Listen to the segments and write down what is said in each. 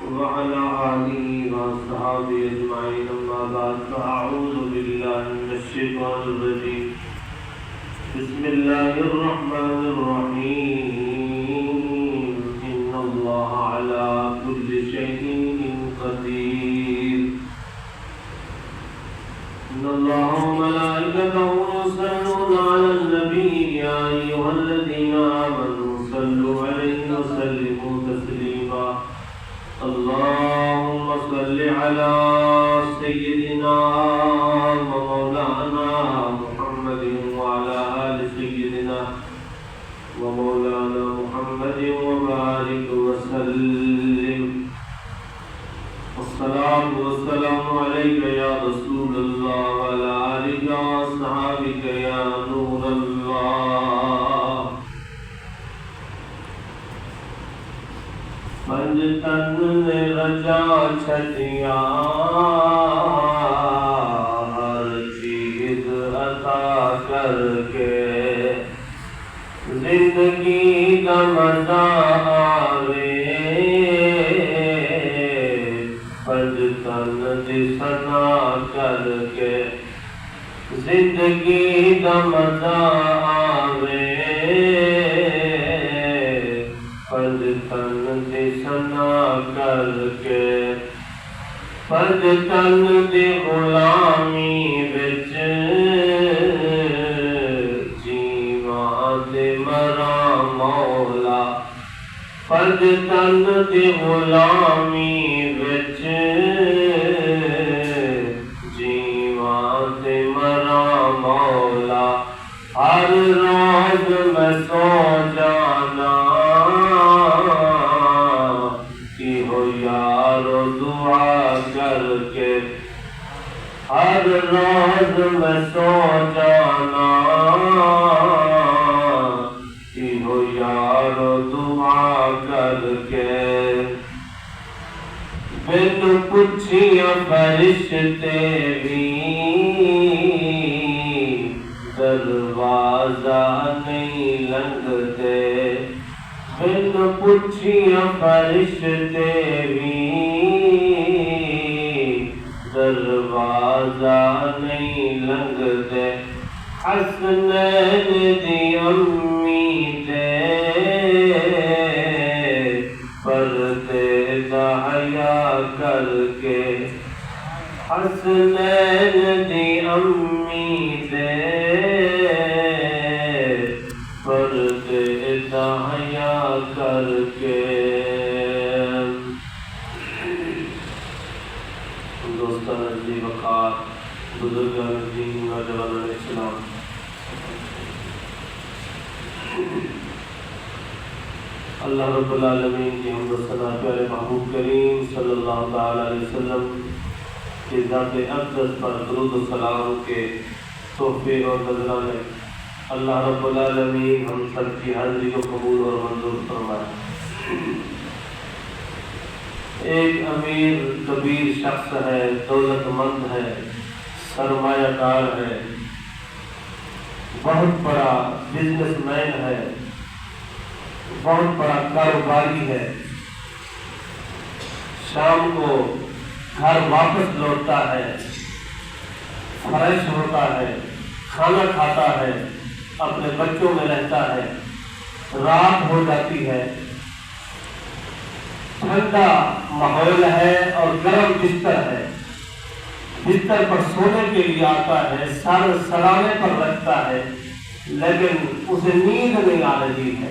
وعلى آله وأصحابه أجمعين أما بعد فأعوذ بالله من الشيطان الرجيم بسم الله الرحمن الرحيم إن الله على كل شيء قدير إن الله وملائكته يصلون على النبي يا أيها الذين آمنوا صلوا عليه وسلموا تسليما اللهم صل على سيدنا ومولانا محمد وعلى آل سيدنا ومولانا محمد وبارك وسلم والصلاة والسلام عليك يا رسول الله وعلى آلك وأصحابك يا نور الله پنج تن نے رجا چھٹیا ہر چیز عطا کر کے زندگی کا مزہ آوے پنج تن دی ثنا کر کے زندگی کا مزہ آوے پنج تن دی ثنا کر کے پنج تن دی غلامی وچ جیواں تے مراں مولا پنج تن دی غلامی وچ جیواں تے مراں مولا ہر روز میں سو جانا کی ہو یارو دعا کر کے ہر روز میں سو جانا کی ہو یارو دعا کر کے بن پوچھیاں فرشتے بھی دروازہ نہیں لنگتے بن پوچھیاں فرشتے بھی دروازہ نہیں لنگتے حسنین دی امی تے پردے دا حیا کر کے حسنین دی امی تے پردے دا حیا کر کے دوستان عزیز وقار بزرگان دین نوجوانان اسلام اللہ رب العالمین کی حمد و ثنا پیارے محبوب کریم صلی اللہ تعالی علیہ وسلم کی ذات اقدس پر درود و سلام کے تحفے اور نذرانے اللہ رب العالمین ہم سب کی حاضری کو قبول اور منظور فرمائے۔ ایک امیر کبیر شخص ہے، دولت مند ہے، سرمایہ کار ہے، بہت بڑا بزنس مین ہے، بہت بڑا کاروباری ہے۔ شام کو گھر واپس لوٹتا ہے، فریش ہوتا ہے، کھانا کھاتا ہے، اپنے بچوں میں رہتا ہے، رات ہو جاتی ہے، ٹھنڈا ماحول ہے اور گرم بستر ہے، بستر پر سونے کے لیے آتا ہے، سر سرانے پر رکھتا ہے، لیکن اسے نیند نہیں آ رہی ہے۔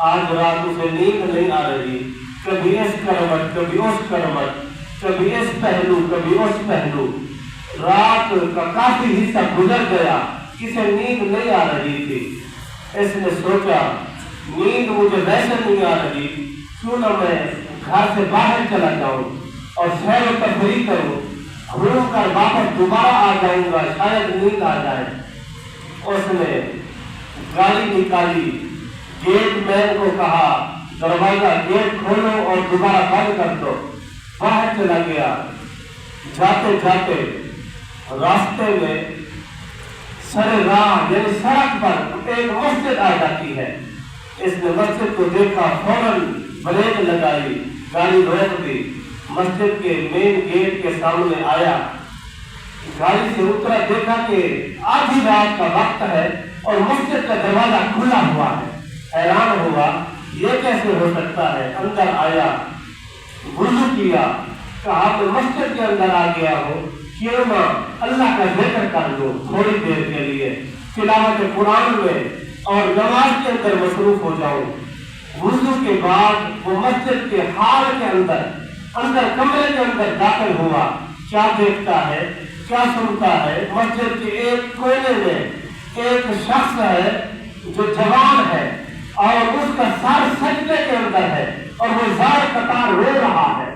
آج رات اسے نیند نہیں آ رہی، کبھی اس کروٹ کبھی اس کروٹ، کبھی اس پہلو کبھی اس پہلو، رات کا کافی حصہ گزر گیا، اسے نیند نہیں آ رہی تھی۔ اس نے سوچا نیند مجھے ویسے نہیں آ رہی، کیوں نہ میں گھر سے باہر چلا جاؤں اور سیر و تفریح کروں، گھوم کر واپس دوبارہ آ جاؤں گا، شاید نیند آ جائے۔ اس نے گاڑی نکالی، گیٹ مین کو کہا دروازہ گیٹ کھولو اور دوبارہ بند کر دو۔ باہر چلا گیا، جاتے جاتے راستے میں سر راہ یعنی سڑک پر ایک مسجد آ جاتی ہے۔ اس نے مسجد کو دیکھا، فوراً بریک لگائی، گاڑی روک دی، مسجد کے مین گیٹ کے سامنے آیا، گاڑی سے اترا، دیکھا کہ آدھی رات کا وقت ہے اور مسجد کا دروازہ کھلا ہوا ہے۔ حیران ہوا، یہ کیسے ہو سکتا ہے؟ اندر آیا، وضو کیا، کہا کہ مسجد کے اندر آ گیا ہو، کیوں نہ اللہ کا ذکر کر لو تھوڑی دیر کے لیے، تلاوت قرآن میں اور نماز کے اندر مصروف ہو جاؤ۔ وضو کے بعد وہ مسجد کے ہال کے اندر کمرے کے اندر داخل ہوا۔ کیا دیکھتا ہے، کیا سنتا ہے؟ مسجد کے ایک کونے میں ایک شخص ہے جو جوان ہے اور اس کا سر سجدے کے اندر ہے اور وہ زار قطار رو رہا ہے،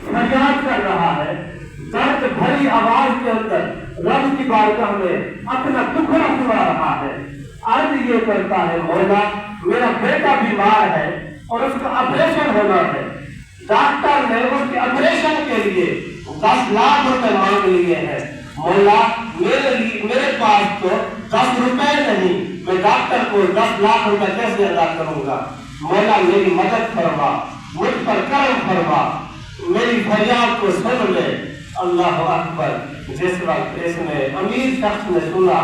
فریاد کر رہا ہے، درد بھری آواز کے اندر رب کی بارگاہ میں اپنا دکھڑا سنا رہا ہے۔ عرض یہ کرتا ہے، مولا میرا بیٹا بیمار ہے اور اس کا آپریشن ہونا ہے، ڈاکٹر نے اس کے آپریشن کے لیے 10 لاکھ روپے مانگ لیے ہیں، مولا میرے پاس تو 10 روپے نہیں، میں ڈاکٹر کو 10 لاکھ روپے کیسے ادا کروں گا؟ مولا میری مدد فرما، مجھ پر کرم فرما، میری فریاد کو سن لے۔ اللہ اکبر! جس وقت اس نے امیر شخص نے سنا،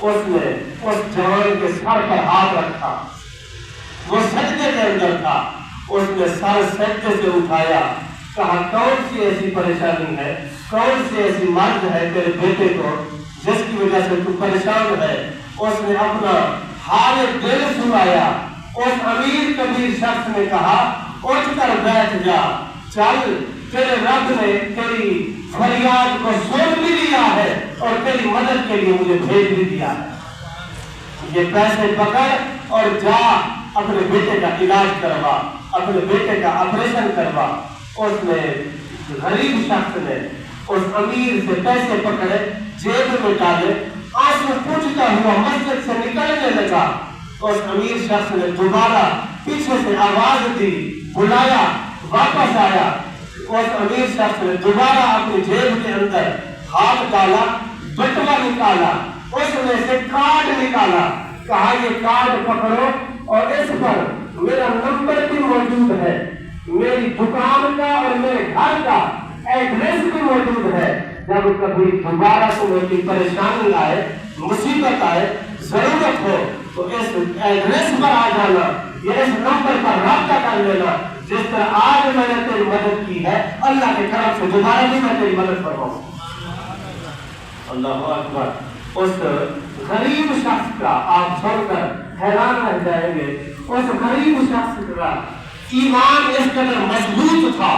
اس نے اس جوان کے سر پر ہاتھ رکھا، وہ سجدے کے اندر تھا، اس نے سر سجدے سے اٹھایا، کہا کون سی ایسی پریشانی ہے، کون سی ایسی مرض ہے تیرے بیٹے کو جس کی وجہ سے تو پریشان ہے؟ اس نے اپنا حال دل سنایا۔ اس امیر کبیر شخص نے کہا اٹھ کر بیٹھ جا، چل، تیرے رب نے تیری فریاد کو سن بھی لیا ہے اور تیری مدد کے لیے مجھے بھیج بھی دیا ہے، یہ پیسے پکڑ اور جا اپنے بیٹے کا علاج کروا، اپنے بیٹے کا آپریشن کروا۔ اس نے غریب شخص نے اس امیر سے پیسے پکڑے، جیب میں ڈالے، آنسو پوچھتا ہوا مسجد سے نکلنے لگا۔ اس امیر شخص نے دوبارہ پیچھے سے آواز دی، بلایا، واپس آیا۔ اس امیر شخص نے دوبارہ اپنی جیب کے اندر ہاتھ ڈالا، بٹوا نکالا، اس میں سے کارڈ نکالا، کہا یہ کارڈ پکڑو اور اس پر میرا نمبر بھی موجود ہے، میری دکان کا اور میرے گھر کا ایڈریس بھی موجود ہے، جب کبھی دوبارہ تمہیں کوئی پریشانی آئے، مصیبت آئے، ضرورت ہو تو اس ایڈریس پر آ جانا یا اس نمبر پر رابطہ کر لینا۔ جس طرح آج میں نے تیری مدد کی ہے، اللہ کے کرم سے دوبارہ بھی میں تیری مدد کرواؤں۔ اللہ اکبر! اس غریب شخص کا آپ سن کر حیران رہ جائیں گے، اس غریب شخص کا ایمان اس قدر مضبوط تھا،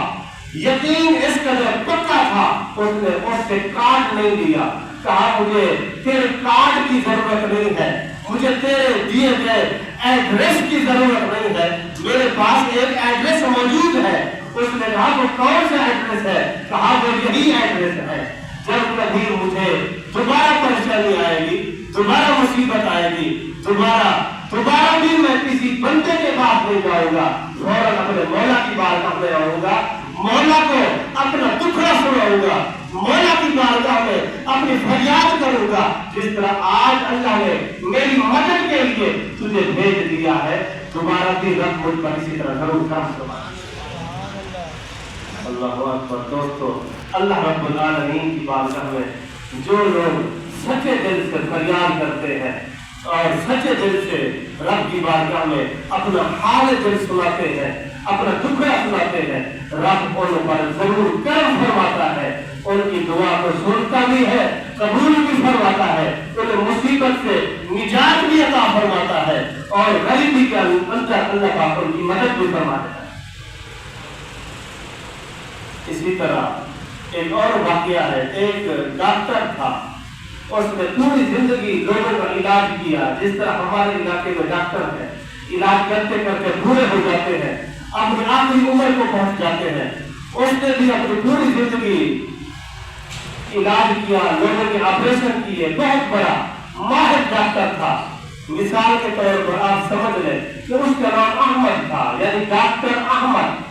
یقین اس قدر پکا تھا، اس نے اس سے کارڈ نہیں دیا، کہا مجھے تیرے کارڈ کی ضرورت نہیں ہے، مجھے تیرے دیے گئے ایڈریس کی ضرورت نہیں ہے، میرے پاس ایک ایڈریس موجود ہے۔ اس نے کہا وہ کون سا ایڈریس ہے؟ کہا وہ یہی ایڈریس ہے، جب کبھی مجھے دوبارہ پریشانی آئے گی، دوبارہ مصیبت آئے گی، دوبارہ بھی میں کسی بندے کے پاس نہیں جاؤں گا، فوراً اپنے مولا کی بارگاہ میں آؤں گا، مولا کو اپنا دکھڑا سناؤں گا، مولا کی بارگاہ میں اپنی فریاد کروں گا، جس طرح آج اللہ نے میری مدد کے لیے تجھے بھیج دیا ہے، دوبارہ بھی رب مجھ پر اسی طرح ضرور کرم فرمائے۔ اللہ اکبر! دوستو، اللہ رب العالمین کی بارگاہ میں جو لوگ سچے دل سے فریاد کرتے ہیں اور سچے دل سے رب کی بارگاہ میں اپنا حال دل سناتے ہیں، اپنا دکھڑا سناتے ہیں، رب ان پر ضرور کرم فرماتا ہے، ان کی دعا کو سنتا بھی ہے، قبول بھی فرماتا ہے، انہیں مصیبت سے نجات بھی عطا فرماتا ہے اور غریبی کے اندر اللہ پاک ان کی مدد بھی فرماتا ہے۔ اسی طرح ایک اور واقعہ ہے، ایک ڈاکٹر تھا، اس نے پوری زندگی لوگوں کا علاج کیا، جس طرح ہمارے علاقے میں ڈاکٹر ہیں، علاج کرتے کرتے بوڑھے ہو جاتے ہیں، اپنی آخری عمر کو پہنچ جاتے ہیں۔ اس نے بھی اپنی پوری زندگی علاج کیا، لوگوں کے آپریشن کیے، بہت بڑا ماہر ڈاکٹر تھا۔ مثال کے طور پر آپ سمجھ لیں کہ اس کا نام احمد تھا، یعنی ڈاکٹر احمد۔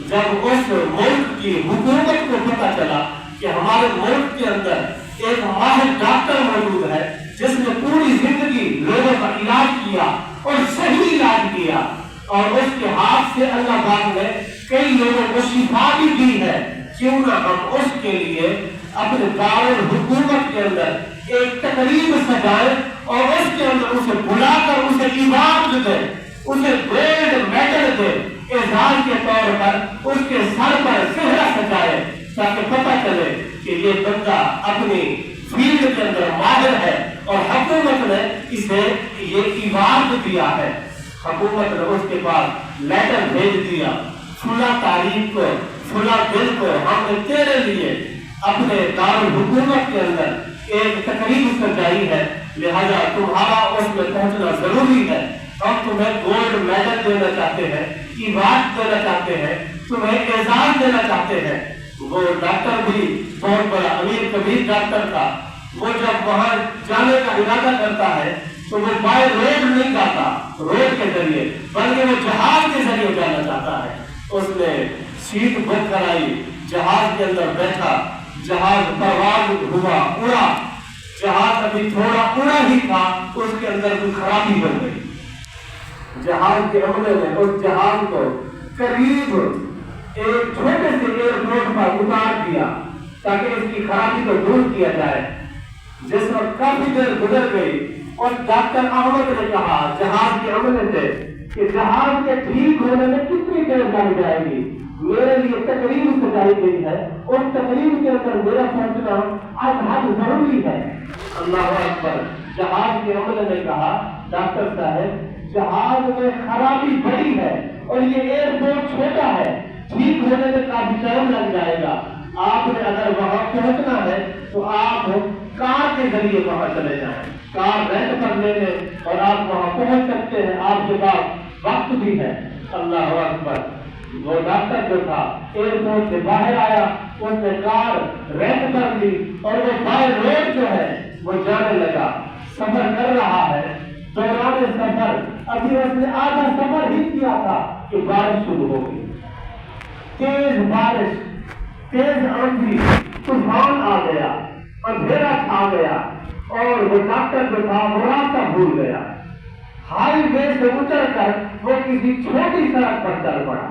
جب اس ملک کی حکومت کو پتہ چلا کہ ہمارے ملک کے اندر ایک ماہر ڈاکٹر موجود ہے جس نے پوری زندگی لوگوں کا علاج کیا اور صحیح علاج کیا، اور اس کے ہاتھ سے اللہ پاک نے کئی لوگوں کو شفا بھی دی ہے، کیوں نہ ہم اس کے لیے اپنے دارالحکومت کے اندر ایک تقریب سجائیں اور اس کے اندر اسے بلا کر اسے ایوارڈ دے، اسے گولڈ میڈل دے، اعزاز کے طور پر اس کے سر پر صحرا سجائے، تاکہ پتہ چلے کہ یہ بندہ اپنی فیلڈ کے اندر ماہر ہے اور حکومت نے اسے یہ ایوارڈ دیا ہے۔ حکومت نے اس کے پاس لیٹر بھیج دیا، فلاں تاریخ کو فلاں دن کو ہم نے تیرے لیے اپنے دارالحکومت کے اندر ایک تقریب سجائی ہے، لہذا تمہارا اس میں پہنچنا ضروری ہے، ہم تمہیں گولڈ میڈل دینا چاہتے ہیں، ایوارڈ دینا چاہتے ہیں، تمہیں اعزاز دینا چاہتے ہیں۔ وہ ڈاکٹر بھی بہت بڑا امیر کبیر ڈاکٹر تھا، وہ جب وہاں جانے کا ارادہ کرتا ہے تو وہ بائی روڈ نہیں جاتا روڈ کے ذریعے، بلکہ وہ جہاز کے ذریعے جانا چاہتا ہے۔ اس نے سیٹ بک کرائی، جہاز کے اندر بیٹھا، جہاز پرواز ہوا، اڑا، جہاز ابھی تھوڑا اڑا ہی تھا تو اس کے اندر کوئی خرابی ہو گئی، جہاز کے عملے نے اس جہاز کو قریب ایک چھوٹے سے ایئرپورٹ پر اتار دیا تاکہ اس کی خرابی کو دور کیا جائے۔ جس وقت کافی دیر گزر گئی اور ڈاکٹر احمد نے کہا جہاز کے عملے سے کہ جہاز کے ٹھیک ہونے میں کتنی دیر لگ جائے گی، میرے لیے تقریب سجائی گئی ہے، اس تقریب کے اندر میرا پہنچنا آج حد ضروری ہے۔ اللہ اکبر۔ جہاز کے عملے نے کہا ڈاکٹر صاحب جہاز میں خرابی بڑی ہے اور یہ ایئرپورٹ چھوٹا ہے، ٹھیک ہونے میں کافی ٹائم لگ جائے گا، آپ نے اگر وہاں پہنچنا ہے تو آپ کار کے ذریعے وہاں چلے جائیں، کار رینٹ پر لے لیں اور آپ وہاں پہنچ سکتے ہیں، آپ کے پاس وقت بھی ہے۔ اللہ اکبر۔ وہ ڈاکٹر جو تھا ایئرپورٹ سے باہر آیا، اس نے کار رینٹ پر لی اور وہ بائی روڈ جو ہے وہ جانے لگا، سفر کر رہا ہے۔ دوران سفر ابھی اس نے آدھا سفر ہی کیا تھا کہ بارش شروع ہو گئی، تیز بارش، تیز آندھی، طوفان آ گیا، اندھیرا چھا گیا اور وہ ڈاکٹر جو تھا وہ راستہ بھول گیا، ہائی وے سے اتر کر وہ کسی چھوٹی سڑک پر چل پڑا،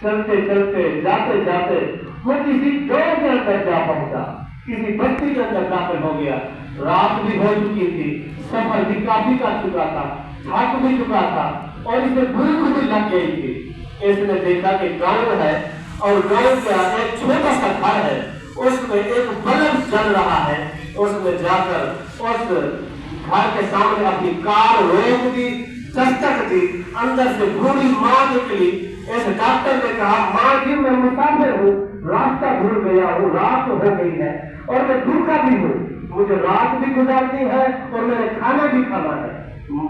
چلتے چلتے جاتے جاتے وہ کسی گاؤں کے اندر جا پہنچا، کسی بستی کے اندر داخل ہو گیا۔ رات بھی ہو چکی تھی، سفر بھی کافی کر چکا تھا، تھک بھی چکا تھا اور اسے بھوک بھی لگ گئی تھی۔ اس نے دیکھا کہ گاؤں ہے اور گاؤں کا ایک چھوٹا سا گھر ہے، اس میں ایک بلب جل رہا ہے۔ اس نے جا کر اس گھر کے سامنے اپنی کار روک دی، دستک دی، اندر سے بوڑھی ماں نکلی۔ اس ڈاکٹر نے کہا ماں جی میں مسافر ہوں، راستہ بھول گیا ہوں، رات ہو گئی ہے اور میں بھوکا بھی ہوں، مجھے رات بھی گزارنی ہے اور میں نے کھانا بھی کھانا ہے۔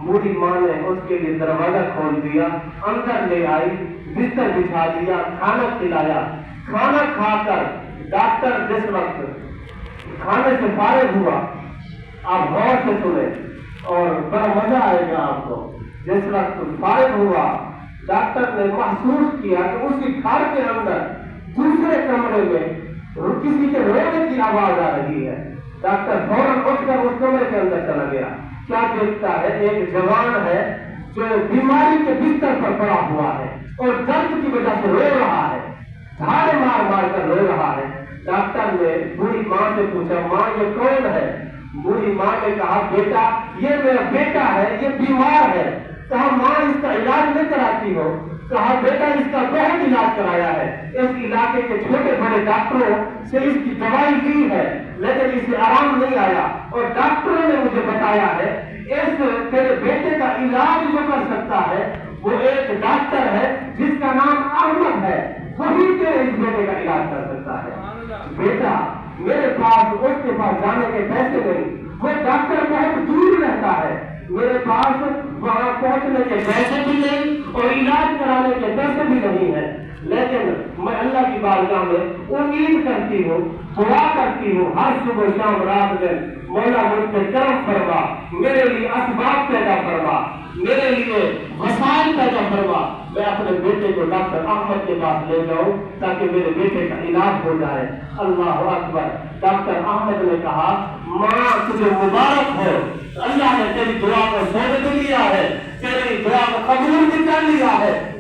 بوڑھی ماں نے اس کے لیے دروازہ کھول دیا، اندر لے آئی، بستر بچھا دیا، کھانا کھلایا۔ کھانا کھا کر ڈاکٹر جس وقت کھانے سے فارغ ہوا، آپ غور سے سنیں اور بڑا مزہ آئے گا آپ کو، جس وقت فارغ ہوا ڈاکٹر نے محسوس کیا کہ اسی گھر کے اندر دوسرے کمرے میں کسی کے رونے کی آواز آ رہی ہے۔ ڈاکٹر فوراً اٹھ کر اس کمرے کے اندر چلا گیا، کیا دیکھتا ہے ایک جوان ہے جو بیماری کے بستر پر پڑا ہوا ہے اور درد کی وجہ سے رو رہا ہے، دھاڑے مار مار کر رو رہا ہے۔ ڈاکٹر نے بوڑھی ماں سے پوچھا ماں یہ کون ہے؟ بوڑھی ماں نے کہا بیٹا یہ میرا بیٹا ہے، یہ بیمار ہے۔ کہا ماں اس کا علاج نہیں کراتی ہو؟ کہا بیٹا اس کا بہت علاج کرایا ہے، اس علاقے کے چھوٹے بڑے ڈاکٹروں سے اس کی دوائی لی ہے لیکن اسے آرام نہیں آیا اور ڈاکٹروں نے مجھے بتایا ہے اس تیرے بیٹے کا علاج جو کر سکتا ہے وہ ایک ڈاکٹر ہے جس کا نام احمد ہے، وہی تیرے اس بیٹے کا علاج کر سکتا ہے۔ بیٹا میرے پاس اس کے پاس جانے کے پیسے نہیں، وہ ڈاکٹر بہت دور رہتا ہے، میرے پاس وہاں پہنچنے کے پیسے بھی نہیں اور علاج کرانے کے پیسے بھی نہیں ہے، لیکن میں اللہ کی بارگاہ میں امید کرتی ہوں، دعا کرتی ہوں ہر صبح شام رات دن مولا مجھ پہ کرم فرما، میرے لیے اسباب پیدا فرما، میرے لیے وسائل پیدا فرما، میں اپنے بیٹے کو ڈاکٹر احمد کے پاس لے جاؤں تاکہ میرے بیٹے کا علاج ہو جائے۔ اللہ اکبر۔ ڈاکٹر احمد نے کہا ماں تجھے مبارک ہو، اللہ نے تیری دعا کو سن بھی لیا ہے، تیری دعا کو قبول بھی کر لیا ہے۔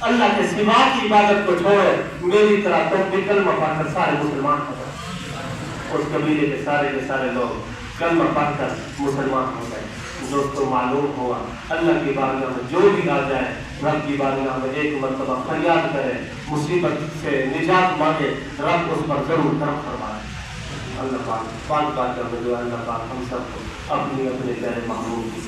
اللہ کے سوا کی عبادت کو چھوڑو، میری طرح تم بھی کلمہ پڑھ کر سارے مسلمان ہو جائے۔ اس قبیلے کے سارے لوگ کلمہ پڑھ کر مسلمان ہو گئے۔ دوستوں معلوم ہوا اللہ کی بارگاہ میں جو بھی آ جائے، رب کی بارگاہ میں ایک مرتبہ فریاد کرے، مصیبت سے نجات مانگے، رب اس پر ضرور کرم فرمائے۔ اللہ پاک میں جو اللہ پاک ہم سب کو اپنی پیارے محبوب کی